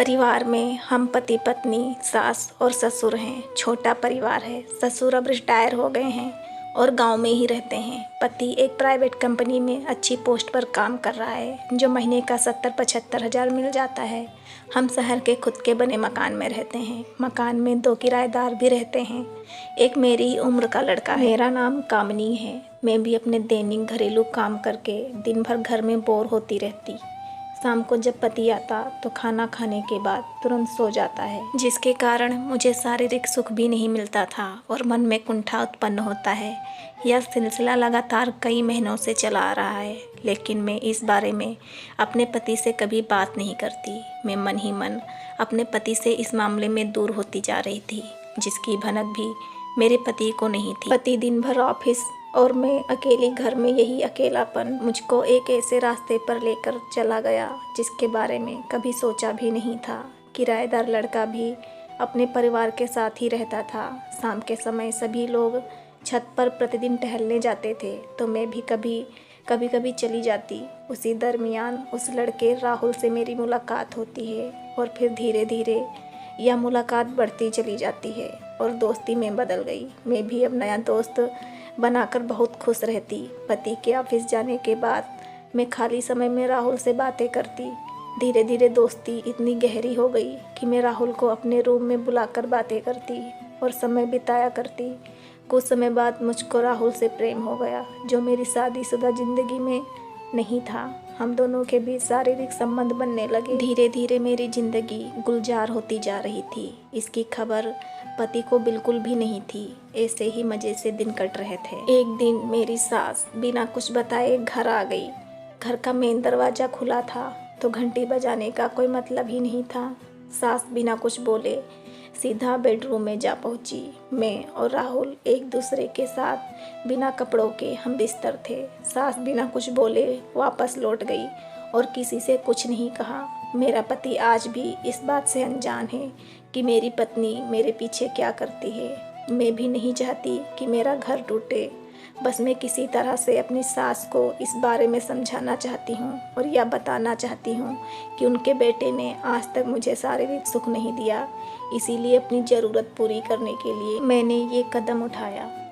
परिवार में हम पति पत्नी, सास और ससुर हैं। छोटा परिवार है। ससुर अब रिटायर हो गए हैं और गांव में ही रहते हैं। पति एक प्राइवेट कंपनी में अच्छी पोस्ट पर काम कर रहा है, जो महीने का 70-75 हज़ार मिल जाता है। हम शहर के खुद के बने मकान में रहते हैं। मकान में 2 किराएदार भी रहते हैं। एक मेरी उम्र का लड़का है। मेरा नाम कामनी है। मैं भी अपने दैनिक घरेलू काम करके दिन भर घर में बोर होती रहती। शाम को जब पति आता तो खाना खाने के बाद तुरंत सो जाता है, जिसके कारण मुझे शारीरिक सुख भी नहीं मिलता था और मन में कुंठा उत्पन्न होता है। यह सिलसिला लगातार कई महीनों से चला आ रहा है, लेकिन मैं इस बारे में अपने पति से कभी बात नहीं करती। मैं मन ही मन अपने पति से इस मामले में दूर होती जा रही थी, जिसकी भनक भी मेरे पति को नहीं थी। पति दिन भर ऑफिस और मैं अकेली घर में, यही अकेलापन मुझको एक ऐसे रास्ते पर लेकर चला गया जिसके बारे में कभी सोचा भी नहीं था। किराएदार लड़का भी अपने परिवार के साथ ही रहता था। शाम के समय सभी लोग छत पर प्रतिदिन टहलने जाते थे, तो मैं भी कभी चली जाती। उसी दरमियान उस लड़के राहुल से मेरी मुलाकात होती है और फिर धीरे धीरे यह मुलाकात बढ़ती चली जाती है और दोस्ती में बदल गई। मैं भी अब नया दोस्त बनाकर बहुत खुश रहती। पति के ऑफिस जाने के बाद मैं खाली समय में राहुल से बातें करती। धीरे धीरे दोस्ती इतनी गहरी हो गई कि मैं राहुल को अपने रूम में बुलाकर बातें करती और समय बिताया करती। कुछ समय बाद मुझको राहुल से प्रेम हो गया, जो मेरी शादीशुदा जिंदगी में नहीं था। हम दोनों के बीच शारीरिक संबंध बनने लगे। धीरे धीरे मेरी जिंदगी गुलजार होती जा रही थी। इसकी खबर पति को बिल्कुल भी नहीं थी। ऐसे ही मज़े से दिन कट रहे थे। एक दिन मेरी सास बिना कुछ बताए घर आ गई। घर का मेन दरवाज़ा खुला था तो घंटी बजाने का कोई मतलब ही नहीं था। सास बिना कुछ बोले सीधा बेडरूम में जा पहुंची। मैं और राहुल एक दूसरे के साथ बिना कपड़ों के हम बिस्तर थे। सास बिना कुछ बोले वापस लौट गई और किसी से कुछ नहीं कहा। मेरा पति आज भी इस बात से अनजान है कि मेरी पत्नी मेरे पीछे क्या करती है। मैं भी नहीं चाहती कि मेरा घर टूटे। बस मैं किसी तरह से अपनी सास को इस बारे में समझाना चाहती हूँ और यह बताना चाहती हूँ कि उनके बेटे ने आज तक मुझे शारीरिक सुख नहीं दिया। इसीलिए अपनी ज़रूरत पूरी करने के लिए मैंने ये कदम उठाया।